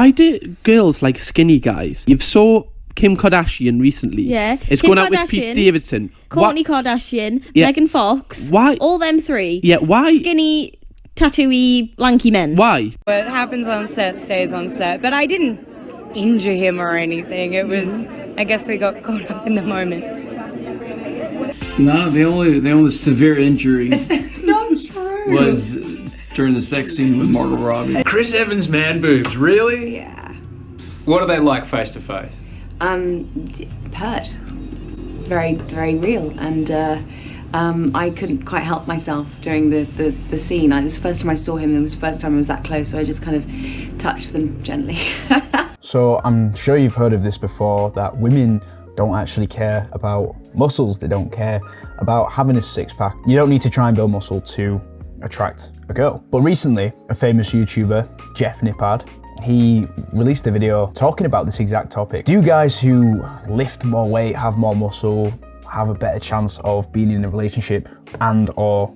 Why do girls like skinny guys? You've saw Kim Kardashian recently. Yeah. It's Kim going out with Kardashian, Pete Davidson. Kourtney Kardashian, Yeah. Megan Fox. Why? All them three. Yeah, why? Skinny, tattooey, lanky men. Why? What happens on set stays on set. But I didn't injure him or anything. It was, I guess we got caught up in the moment. No, the only severe injury Not true. was during the sex scene with Margot Robbie. Chris Evans' man boobs, really? Yeah. What are they like face to face? Pert. Very, very real. And I couldn't quite help myself during the scene. It was the first time I saw him, and it was the first time I was that close, so I just kind of touched them gently. So I'm sure you've heard of this before, that women don't actually care about muscles. They don't care about having a six-pack. You don't need to try and build muscle to attract a girl. But recently, a famous YouTuber, Jeff Nippard, he released a video talking about this exact topic. Do guys who lift more weight, have more muscle, have a better chance of being in a relationship and or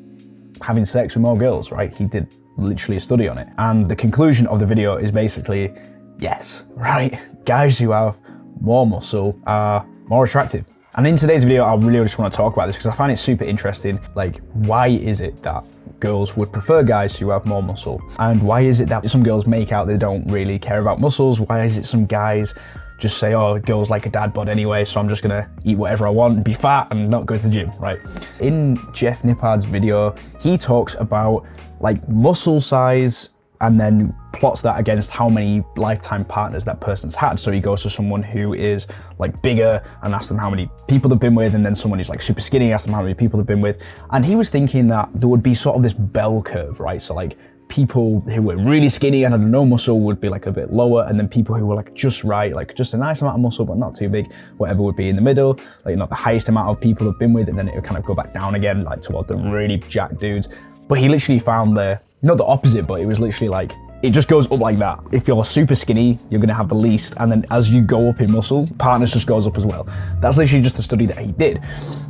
having sex with more girls, right? He did literally a study on it. And the conclusion of the video is basically, yes, right? Guys who have more muscle are more attractive. And in today's video, I really just want to talk about this because I find it super interesting. Like, why is it that girls would prefer guys who have more muscle? And why is it that some girls make out they don't really care about muscles? Why is it some guys just say, oh, girls like a dad bod anyway, so I'm just gonna eat whatever I want and be fat and not go to the gym, right? In Jeff Nippard's video, he talks about like muscle size and then plots that against how many lifetime partners that person's had. So he goes to someone who is like bigger and asks them how many people they've been with, and then someone who's like super skinny, asks them how many people they've been with. And he was thinking that there would be sort of this bell curve, right? So like people who were really skinny and had no muscle would be like a bit lower, and then people who were like just right, like just a nice amount of muscle but not too big, whatever, would be in the middle, like not the highest amount of people have been with, and then it would kind of go back down again, like toward the really jacked dudes. But he literally found not the opposite, but it was literally like, it just goes up like that. If you're super skinny, you're gonna have the least, and then as you go up in muscle, partners just goes up as well. That's literally just a study that he did.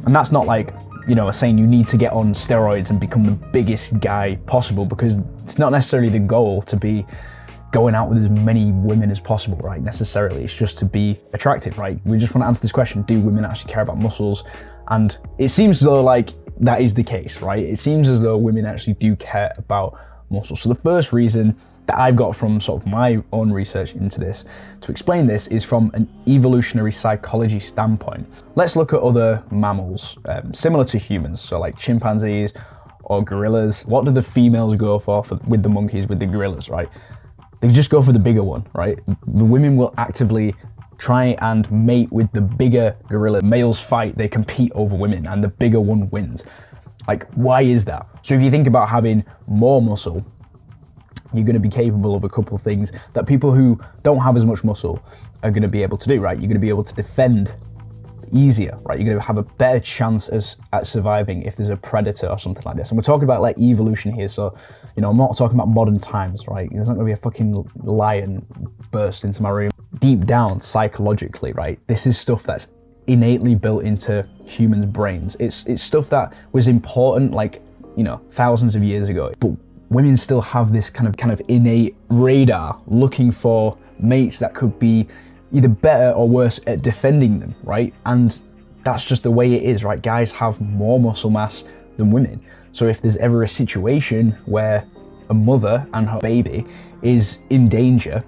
And that's not like, you know, saying you need to get on steroids and become the biggest guy possible, because it's not necessarily the goal to be going out with as many women as possible, right? Necessarily, it's just to be attractive, right? We just want to answer this question, do women actually care about muscles? And it seems as though like that is the case, right? It seems as though women actually do care about muscles. So the first reason that I've got from sort of my own research into this to explain this is from an evolutionary psychology standpoint. Let's look at other mammals similar to humans, so like chimpanzees or gorillas. What do the females go for with the monkeys, with the gorillas, right? They just go for the bigger one, right? The women will actively try and mate with the bigger gorilla. Males fight, they compete over women, and the bigger one wins. Like, why is that? So if you think about having more muscle, you're going to be capable of a couple of things that people who don't have as much muscle are going to be able to do, right? You're going to be able to defend easier, right? You're going to have a better chance at surviving if there's a predator or something like this. And we're talking about like evolution here, so, you know, I'm not talking about modern times, right? There's not going to be a fucking lion burst into my room. Deep down, psychologically, right? This is stuff that's innately built into humans' brains. It's stuff that was important, like, you know, thousands of years ago. But women still have this kind of innate radar looking for mates that could be either better or worse at defending them, right? And that's just the way it is, right? Guys have more muscle mass than women. So if there's ever a situation where a mother and her baby is in danger,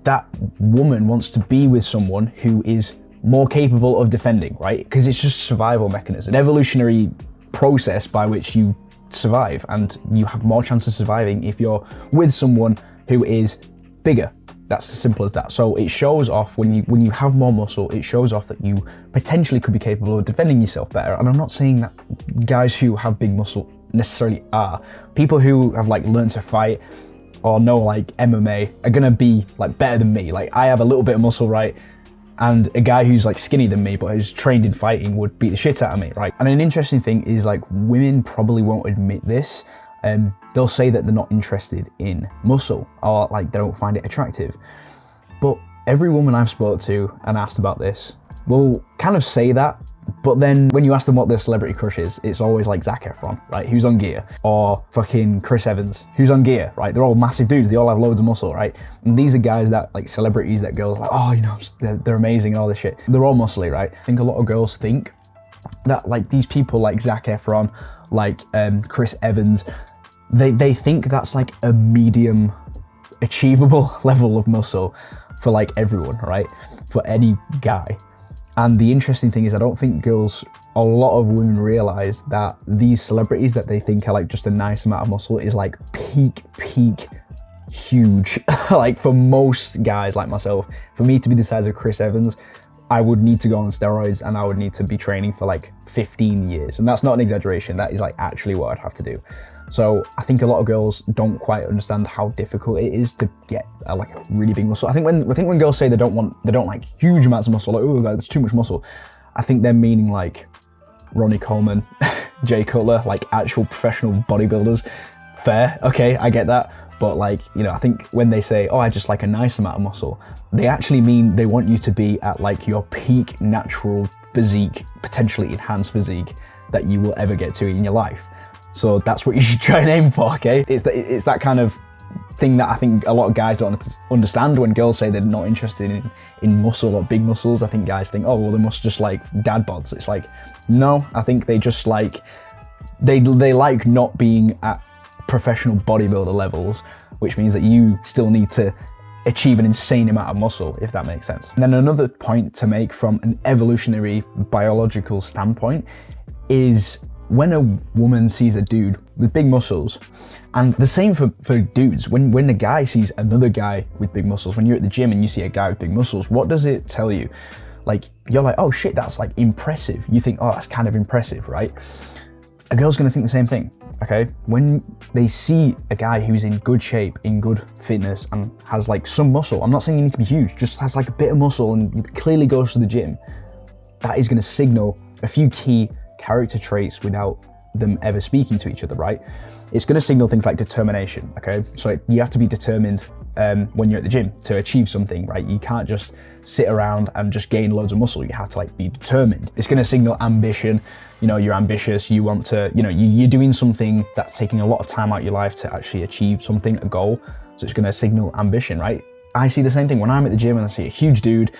that woman wants to be with someone who is more capable of defending, right? Because it's just a survival mechanism, an evolutionary process by which you survive, and you have more chance of surviving if you're with someone who is bigger. That's as simple as that. So it shows off when you have more muscle, it shows off that you potentially could be capable of defending yourself better. And I'm not saying that guys who have big muscle necessarily are. People who have like learned to fight or know like MMA are gonna be like better than me. Like, I have a little bit of muscle, right? And a guy who's like skinny than me but who's trained in fighting would beat the shit out of me, right? And an interesting thing is, like, women probably won't admit this. They'll say that they're not interested in muscle, or like they don't find it attractive. But every woman I've spoke to and asked about this will kind of say that, But then when you ask them what their celebrity crush is, it's always like Zac Efron, right? Who's on Gear? Or fucking Chris Evans, who's on Gear, right? They're all massive dudes. They all have loads of muscle, right? And these are guys that, like, celebrities that girls are like, oh, you know, they're amazing and all this shit. They're all muscly, right? I think a lot of girls think that, like, these people like Zac Efron, like Chris Evans, they think that's like a medium achievable level of muscle for like everyone, right? For any guy. And the interesting thing is, I don't think a lot of women realize that these celebrities that they think are like just a nice amount of muscle is like peak huge. Like for most guys like myself, for me to be the size of Chris Evans, I would need to go on steroids and I would need to be training for like 15 years. And that's not an exaggeration, that is like actually what I'd have to do. So I think a lot of girls don't quite understand how difficult it is to get like a really big muscle. I think when girls say they don't like huge amounts of muscle, like, oh, that's too much muscle, I think they're meaning like Ronnie Coleman, Jay Cutler, like actual professional bodybuilders. Fair, okay, I get that. But like, you know, I think when they say, oh, I just like a nice amount of muscle, they actually mean they want you to be at like your peak natural physique, potentially enhanced physique that you will ever get to in your life. So that's what you should try and aim for, okay? It's that kind of thing that I think a lot of guys don't understand when girls say they're not interested in muscle or big muscles. I think guys think, oh, well, they must just like dad bods. It's like, no, I think they just like, they like not being at professional bodybuilder levels, which means that you still need to achieve an insane amount of muscle, if that makes sense. And then another point to make from an evolutionary biological standpoint is when a woman sees a dude with big muscles, and the same for dudes, when a guy sees another guy with big muscles, when you're at the gym and you see a guy with big muscles, what does it tell you? Like, you're like, oh shit, that's like impressive. You think, oh, that's kind of impressive, right? A girl's gonna think the same thing, okay? When they see a guy who's in good shape, in good fitness, and has like some muscle, I'm not saying you need to be huge, just has like a bit of muscle and clearly goes to the gym, that is gonna signal a few key character traits without them ever speaking to each other, right? It's going to signal things like determination, okay? So you have to be determined when you're at the gym to achieve something, right? You can't just sit around and just gain loads of muscle. You have to like be determined. It's going to signal ambition. You know, you're ambitious. You want to, you know, you're doing something that's taking a lot of time out of your life to actually achieve something, a goal. So it's going to signal ambition, right? I see the same thing when I'm at the gym and I see a huge dude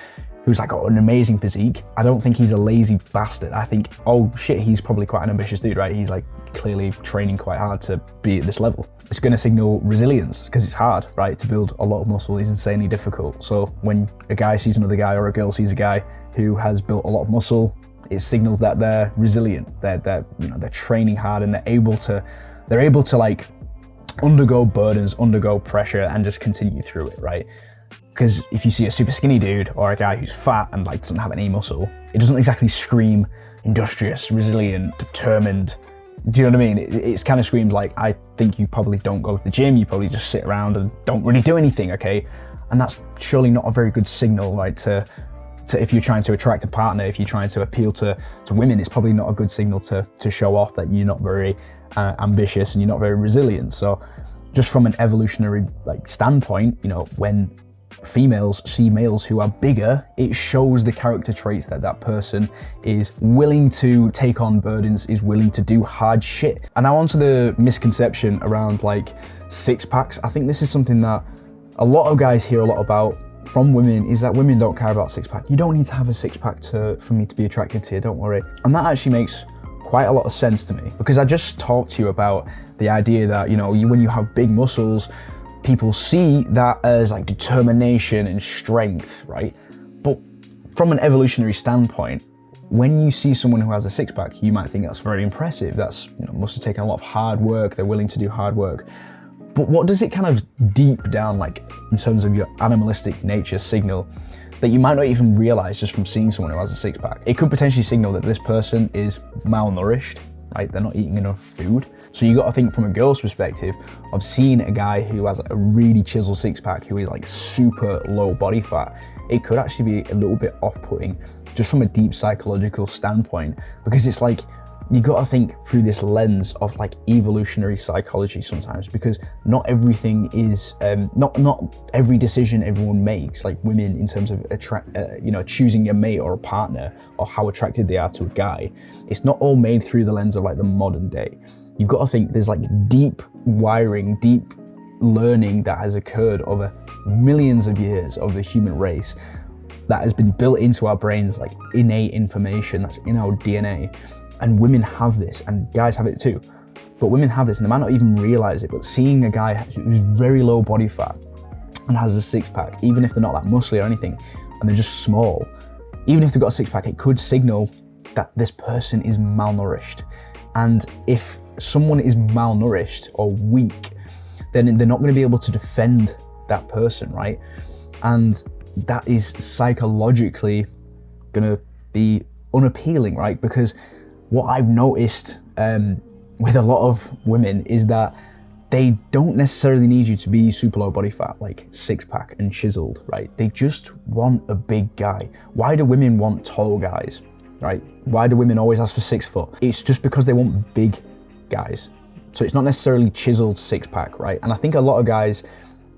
who's like got an amazing physique. I don't think he's a lazy bastard. I think, oh shit, he's probably quite an ambitious dude, right? He's like clearly training quite hard to be at this level. It's going to signal resilience because it's hard, right? To build a lot of muscle is insanely difficult. So when a guy sees another guy or a girl sees a guy who has built a lot of muscle, it signals that they're resilient. They're you know, they're training hard and they're able to like undergo burdens, undergo pressure, and just continue through it, right? Because if you see a super skinny dude or a guy who's fat and like doesn't have any muscle, it doesn't exactly scream industrious, resilient, determined. Do you know what I mean? It's kind of screams like, I think you probably don't go to the gym, you probably just sit around and don't really do anything, okay? And that's surely not a very good signal, right? To if you're trying to attract a partner, if you're trying to appeal to women, it's probably not a good signal to show off that you're not very ambitious and you're not very resilient. So just from an evolutionary like standpoint, you know, when females see males who are bigger, it shows the character traits that that person is willing to take on burdens, is willing to do hard shit. And now onto the misconception around like six packs. I think this is something that a lot of guys hear a lot about from women, is that women don't care about six pack. You don't need to have a six pack for me to be attracted to you, don't worry. And that actually makes quite a lot of sense to me, because I just talked to you about the idea that, you know, when you have big muscles, people see that as like determination and strength, right? But from an evolutionary standpoint, when you see someone who has a six pack, you might think that's very impressive. That's, you know, must have taken a lot of hard work. They're willing to do hard work. But what does it kind of deep down, like in terms of your animalistic nature, signal that you might not even realize just from seeing someone who has a six pack? It could potentially signal that this person is malnourished, right? They're not eating enough food. So you got to think from a girl's perspective of seeing a guy who has a really chiseled six pack, who is like super low body fat. It could actually be a little bit off-putting just from a deep psychological standpoint, because it's like you got to think through this lens of like evolutionary psychology sometimes, because not everything is not every decision everyone makes, like women, in terms of choosing a mate or a partner or how attracted they are to a guy, it's not all made through the lens of like the modern day. You've got to think there's like deep wiring, deep learning that has occurred over millions of years of the human race that has been built into our brains, like innate information that's in our DNA. And women have this, and guys have it too. But women have this, and they might not even realize it, but seeing a guy who's very low body fat and has a six pack, even if they're not that muscly or anything, and they're just small, even if they've got a six pack, it could signal that this person is malnourished. And if someone is malnourished or weak, then they're not going to be able to defend that person, right? And that is psychologically going to be unappealing, right? Because what I've noticed with a lot of women is that they don't necessarily need you to be super low body fat, like six pack and chiseled, right? They just want a big guy. Why do women want tall guys, right? Why do women always ask for 6 foot? It's just because they want big guys. So it's not necessarily chiseled six pack, right? And I think a lot of guys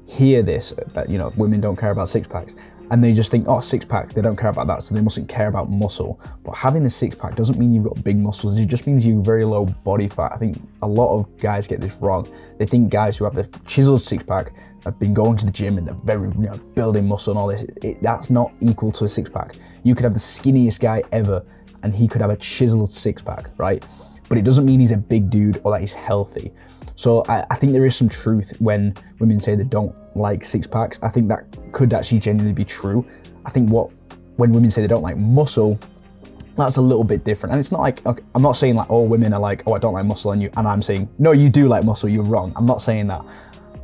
hear this, that, you know, women don't care about six packs, and they just think, oh, six pack, they don't care about that, so they mustn't care about muscle. But having a six pack doesn't mean you've got big muscles, it just means you're very low body fat. I think a lot of guys get this wrong. They think guys who have the chiseled six pack have been going to the gym and they're very, building muscle and all this. That's not equal to a six pack. You could have the skinniest guy ever and he could have a chiseled six pack, right? But it doesn't mean he's a big dude or that he's healthy. So I think there is some truth when women say they don't like six packs. I think that could actually genuinely be true. I think when women say they don't like muscle, that's a little bit different. And it's not like, okay, I'm not saying like all women are like, oh, I don't like muscle, and I'm saying, no, you do like muscle, you're wrong. I'm not saying that.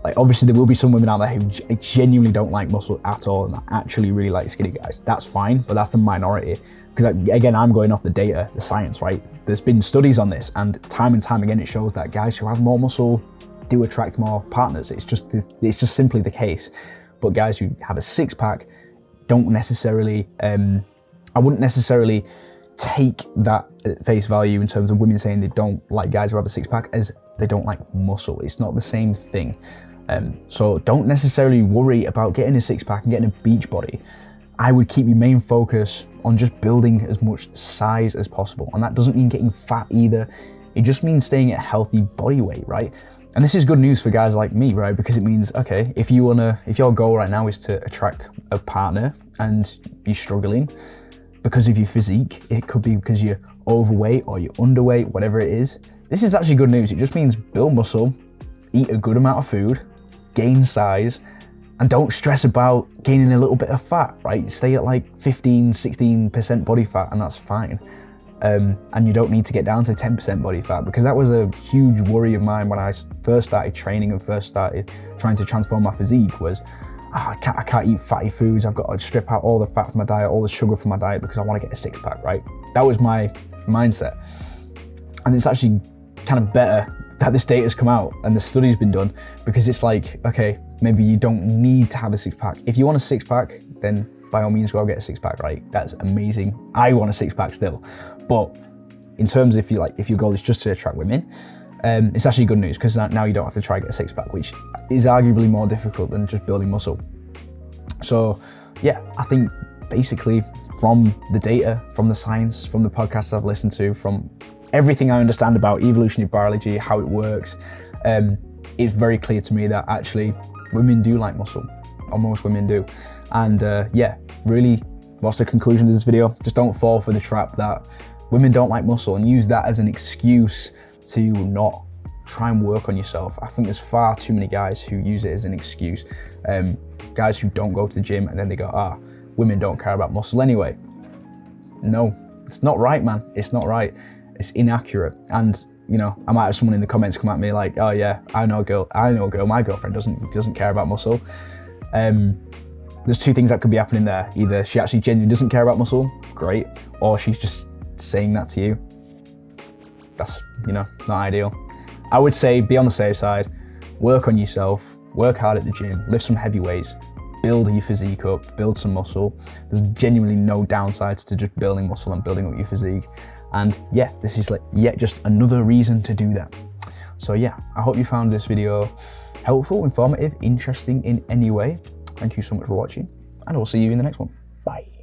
Like, obviously there will be some women out there who genuinely don't like muscle at all and actually really like skinny guys. That's fine, but that's the minority. Because again, I'm going off the data, the science, right? There's been studies on this, and time again, it shows that guys who have more muscle do attract more partners. It's just simply the case. But guys who have a six pack don't necessarily, I wouldn't necessarily take that at face value in terms of women saying they don't like guys who have a six pack as they don't like muscle. It's not the same thing. So don't necessarily worry about getting a six pack and getting a beach body. I would keep your main focus on just building as much size as possible. And that doesn't mean getting fat either. It just means staying at a healthy body weight, right? And this is good news for guys like me, right? Because it means, okay, if your goal right now is to attract a partner and you're struggling because of your physique, it could be because you're overweight or you're underweight, whatever it is. This is actually good news. It just means build muscle, eat a good amount of food, gain size, and don't stress about gaining a little bit of fat, right? Stay at like 15-16% body fat and that's fine. And you don't need to get down to 10% body fat, because that was a huge worry of mine when I first started training and first started trying to transform my physique was, I can't eat fatty foods. I've got to strip out all the fat from my diet, all the sugar from my diet, because I want to get a six pack, right? That was my mindset. And it's actually kind of better that this data's come out and the study's been done, because it's like, okay, maybe you don't need to have a six pack. If you want a six pack, then by all means go get a six pack, right? That's amazing. I want a six pack still. But in terms of if your goal is just to attract women, it's actually good news, because now you don't have to try and get a six pack, which is arguably more difficult than just building muscle. So yeah, I think basically from the data, from the science, from the podcasts I've listened to, from everything I understand about evolutionary biology, how it works, it's very clear to me that actually women do like muscle, or most women do. And yeah, really, what's the conclusion of this video? Just don't fall for the trap that women don't like muscle and use that as an excuse to not try and work on yourself. I think there's far too many guys who use it as an excuse. Guys who don't go to the gym and then they go, women don't care about muscle anyway. No, it's not right, man. It's not right. It's inaccurate. And I might have someone in the comments come at me like, oh yeah, I know a girl, my girlfriend doesn't care about muscle. There's two things that could be happening there. Either she actually genuinely doesn't care about muscle, great, or she's just saying that to you. That's, not ideal. I would say be on the safe side, work on yourself, work hard at the gym, lift some heavy weights, build your physique up, build some muscle. There's genuinely no downsides to just building muscle and building up your physique. And yeah, this is like yet just another reason to do that. So yeah, I hope you found this video helpful, informative, interesting in any way. Thank you so much for watching, and I'll see you in the next one. Bye.